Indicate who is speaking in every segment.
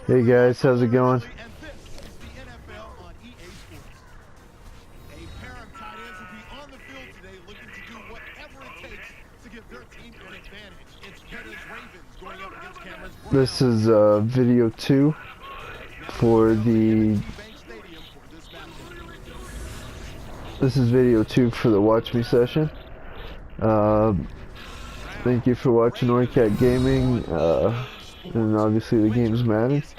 Speaker 1: Hey guys, how's it going?
Speaker 2: And this is the NFL on EA Sports. A pair of tight ends will be on the field today looking to do whatever it takes to give their team an advantage. It's Pettis Ravens going up against Cameron's
Speaker 1: This
Speaker 2: Browns.
Speaker 1: is video 2
Speaker 2: Now the
Speaker 1: for
Speaker 2: field at
Speaker 1: the
Speaker 2: M&T Bank Stadium for this matchup.
Speaker 1: Watch Me session. Uh, Thank you for watching Orcat Gaming, and obviously the game's Madden.
Speaker 3: As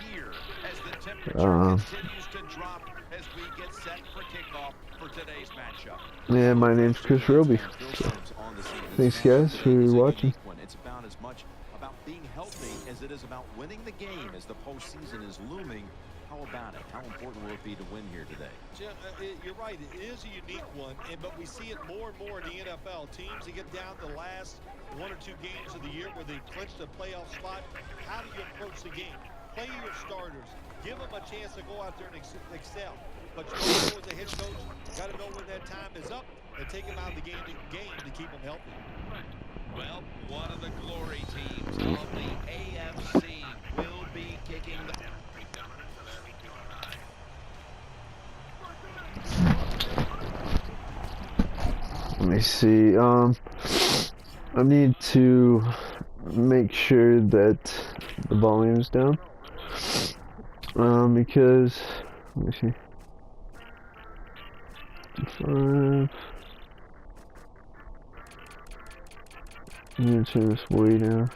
Speaker 3: the temperature continues to drop as we get set for kickoff for today's matchup.
Speaker 1: Yeah, my name's Chris Roby. So, thanks guys for watching.
Speaker 3: It's about as much about being healthy as it is about winning the game as the postseason is looming. How about it? How important will it be to win here today?
Speaker 4: Jim, you're right. It is a unique one, but we see it more and more in the NFL. Teams that get down to the last 1 or 2 games of the year where they clinched a playoff spot. How do you approach the game? Play your starters. Give them a chance to go out there and excel. But you also, as a head coach, got to know when that time is up and take them out of the game to keep them healthy.
Speaker 3: Well, one of the glory teams of the AFC will be kicking the...
Speaker 1: Let me see. I need to make sure that the volume's down. Because let me see. 5. I'm gonna turn this way down.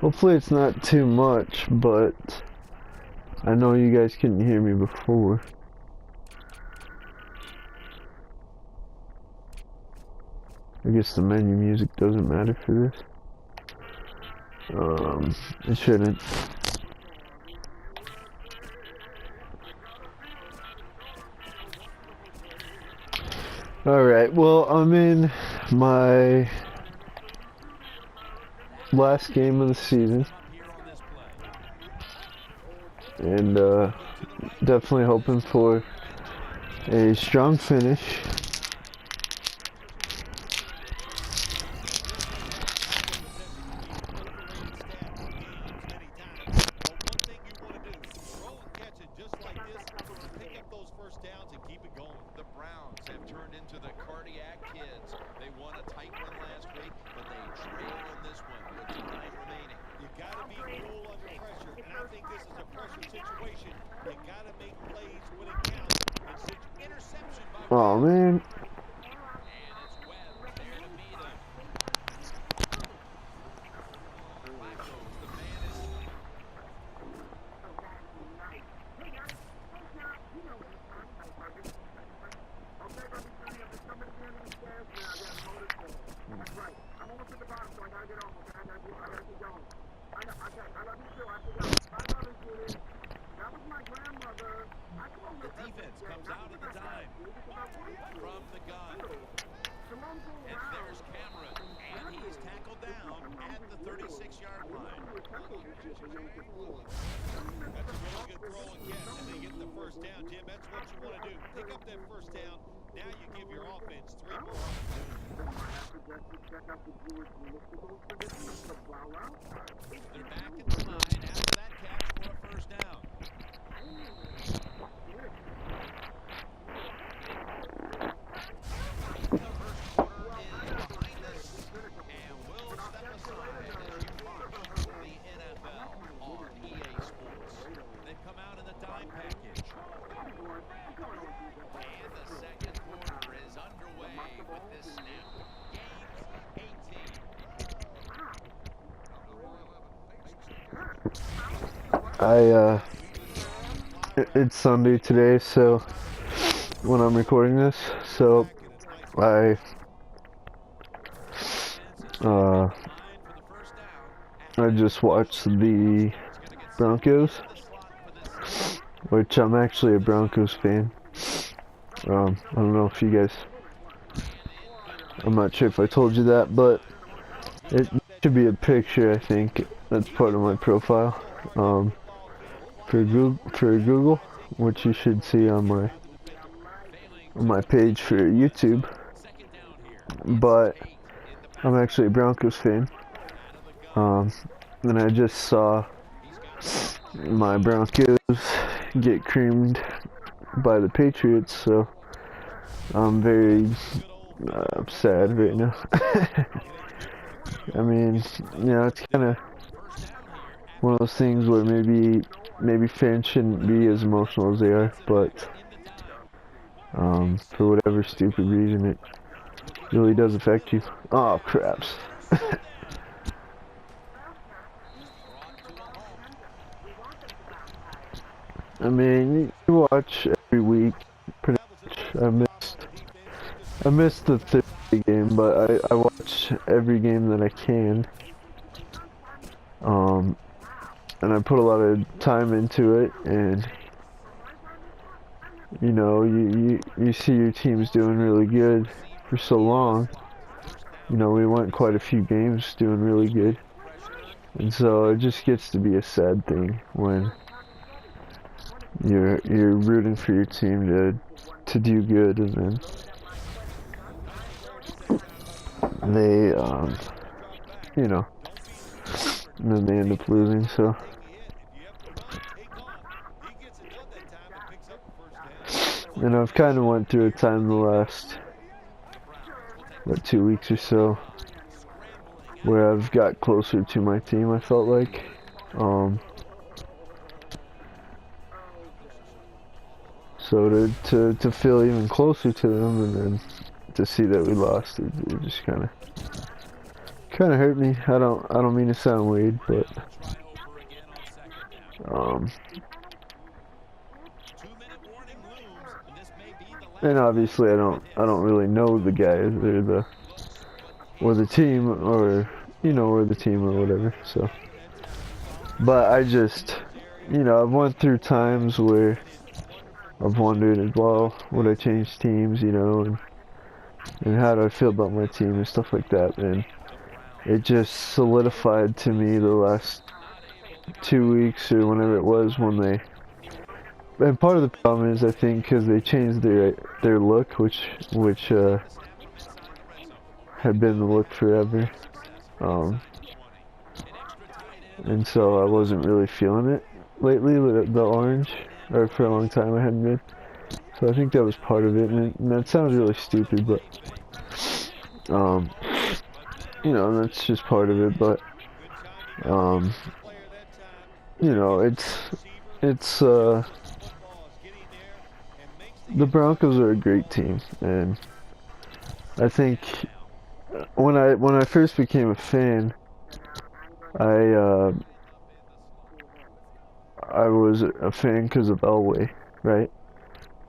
Speaker 1: Hopefully it's not too much, but I know you guys couldn't hear me before. I guess the menu music doesn't matter for this. It shouldn't. Alright, well, I'm in my last game of the season, and definitely hoping for a strong finish.
Speaker 3: The Browns have turned into the cardiac kids. They won a tight one last week, but they trailed in this one with time remaining.
Speaker 4: You got to be cool under pressure, and I think this is a pressure situation. You got to make plays when it counts. It's an interception by
Speaker 1: Oh man.
Speaker 3: And it's Webb there to meet him. Back goes the man is... The defense comes out of the dime from the gun. And there's Cameron, and he's tackled down at the 36-yard line.
Speaker 4: That's a really good throw again, and they get the first down, Jim. That's what you want to do. Pick up that first down. Now you give your offense 3 more opportunities.
Speaker 3: They're back in the line after that catch for a first down. The first quarter is behind us, and we'll step aside as you watch the NFL on EA Sports. They've come out in the dime package. And the second quarter is underway with this snap. Games 18.
Speaker 1: It's Sunday today, so when I'm recording this, so I just watched the Broncos, which I'm actually a Broncos fan. I don't know if you guys, I'm not sure if I told you that, but should be a picture, I think, that's part of my profile, for Google, which you should see on my page for YouTube. But I'm actually a Broncos fan, and I just saw my Broncos get creamed by the Patriots, so I'm very sad right now. I mean, you know, it's kind of one of those things where maybe fans shouldn't be as emotional as they are, but for whatever stupid reason, it really does affect you. Oh, craps. I mean, you watch every week, pretty much. I missed the Thursday game, but I watch every game that I can. And I put a lot of time into it, and you know, you see your team's doing really good for so long. You know, we went quite a few games doing really good, and so it just gets to be a sad thing when you're rooting for your team to do good, and then they you know, and then they end up losing. So and I've kind of went through a time the last, what, 2 weeks or so, where I've got closer to my team, I felt like. So to feel even closer to them, and then to see that we lost, it just kind of hurt me. I don't mean to sound weird, but and obviously I don't really know the guys or the team, or you know, or the team or whatever. So, but I just, you know, I've went through times where I've wondered as well, would I change teams, you know, and how do I feel about my team and stuff like that. And it just solidified to me the last 2 weeks or whenever it was when they. And part of the problem is, I think, because they changed their look, which had been the look forever, and so I wasn't really feeling it lately, the orange, or for a long time I hadn't been. So I think that was part of it, and that sounds really stupid, but you know, that's just part of it. But you know, it's the Broncos are a great team, and I think when I first became a fan, I was a fan because of Elway, right?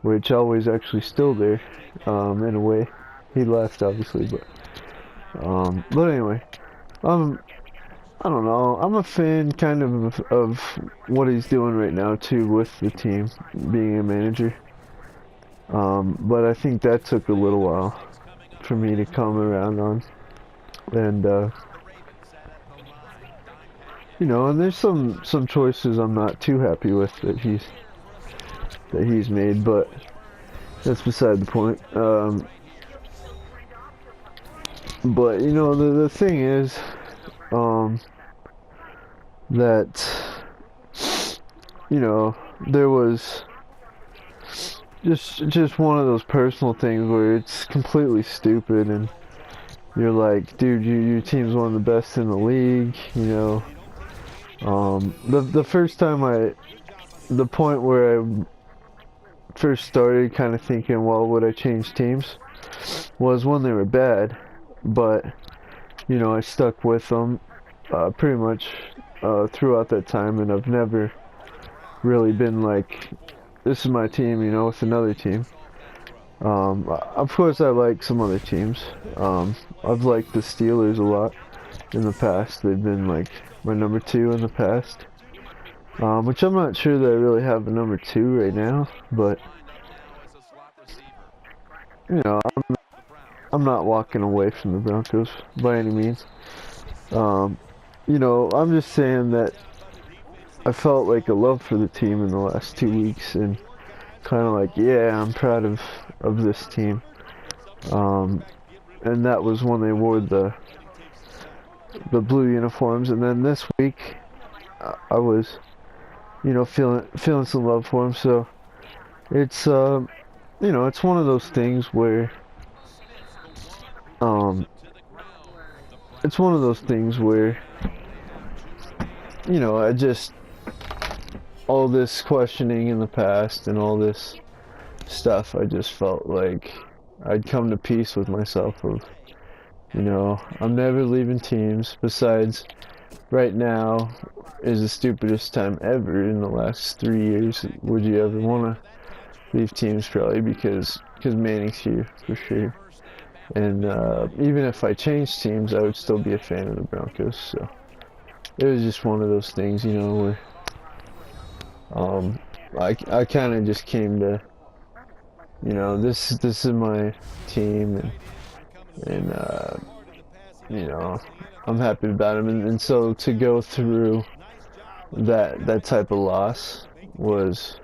Speaker 1: Which Elway's actually still there, in a way. He left, obviously, but anyway, I don't know. I'm a fan kind of what he's doing right now too with the team, being a manager. But I think that took a little while for me to come around on, and you know, and there's some choices I'm not too happy with that he's made, but that's beside the point. But you know, the thing is, that, you know, there was just one of those personal things where it's completely stupid, and you're like, dude, your team's one of the best in the league, you know. The first time the point where I first started kind of thinking, well, would I change teams, was when they were bad, but, you know, I stuck with them, pretty much, throughout that time, and I've never really been like, this is my team, you know, with another team. Of course I like some other teams. I've liked the Steelers a lot in the past. They've been like my number 2 in the past. Which I'm not sure that I really have a number 2 right now, but you know, I'm not walking away from the Broncos by any means. Um, you know, I'm just saying that I felt like a love for the team in the last 2 weeks, and kind of like, yeah, I'm proud of this team. And that was when they wore the blue uniforms, and then this week I was, you know, feeling some love for them. So it's you know, it's one of those things where um, it's one of those things where, you know, I just, all this questioning in the past and all this stuff, I just felt like I'd come to peace with myself of, you know, I'm never leaving teams. Besides, right now is the stupidest time ever in the last 3 years. Would you ever want to leave teams? Probably because Manning's here for sure. And even if I changed teams, I would still be a fan of the Broncos. So it was just one of those things, you know, where I kind of just came to, you know, this is my team, and you know, I'm happy about him, and so to go through that type of loss was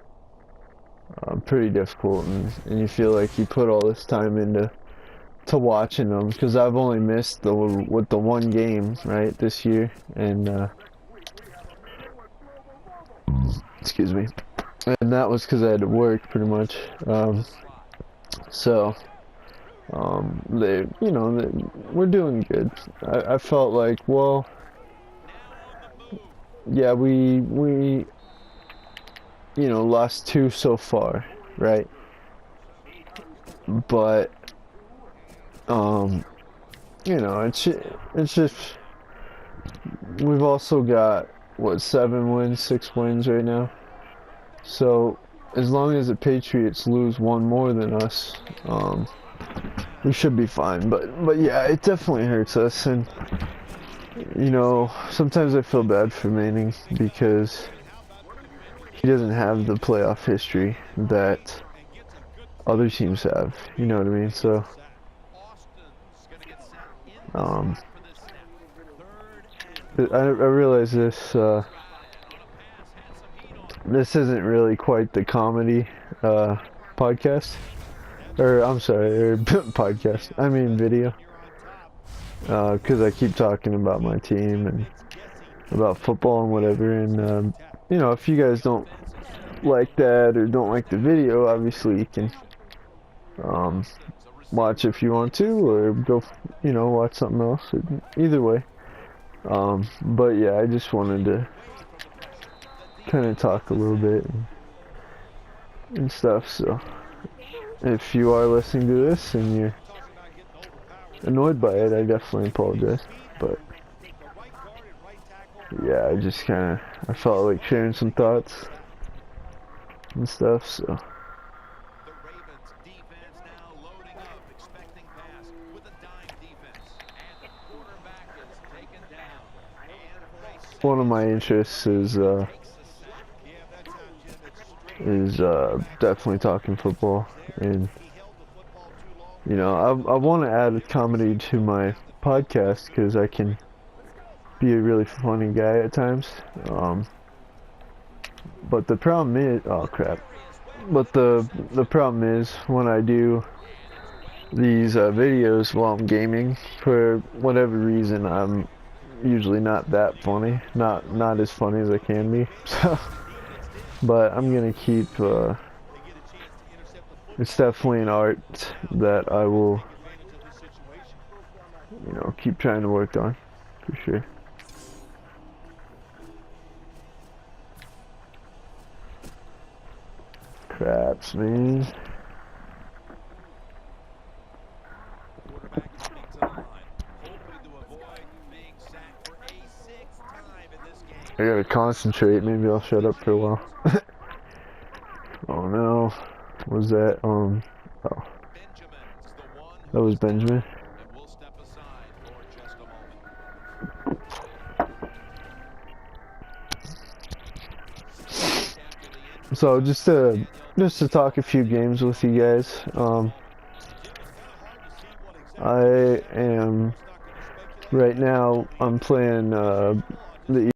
Speaker 1: pretty difficult, and you feel like you put all this time into watching them, because I've only missed the one game right this year, and excuse me, and that was because I had to work pretty much. So they, you know, we're doing good. I felt like, well, yeah, we you know, lost 2 so far, right? But you know, it's just, we've also got what, 7 wins, 6 wins right now. So as long as the Patriots lose one more than us, we should be fine. But yeah, it definitely hurts us, and you know, sometimes I feel bad for Manning because he doesn't have the playoff history that other teams have. You know what I mean? So I realize this this isn't really quite the comedy podcast, or I'm sorry, or podcast. I mean video, because I keep talking about my team and about football and whatever. And you know, if you guys don't like that or don't like the video, obviously you can watch if you want to, or go, you know, watch something else. Either way. But yeah, I just wanted to kind of talk a little bit and stuff. So if you are listening to this and you're annoyed by it, I definitely apologize. But yeah, I just I felt like sharing some thoughts and stuff. So one of my interests is definitely talking football, and you know, I want to add comedy to my podcast because I can be a really funny guy at times. But the problem is, oh crap. But the problem is when I do these videos while I'm gaming, for whatever reason, I'm usually not that funny, not as funny as I can be. So, but I'm gonna keep. It's definitely an art that I will, you know, keep trying to work on, for sure. Craps, man. I gotta concentrate. Maybe I'll shut up for a while. Oh no. What was that? Oh. That was Benjamin. So just to talk a few games with you guys. I am Right now, I'm playing the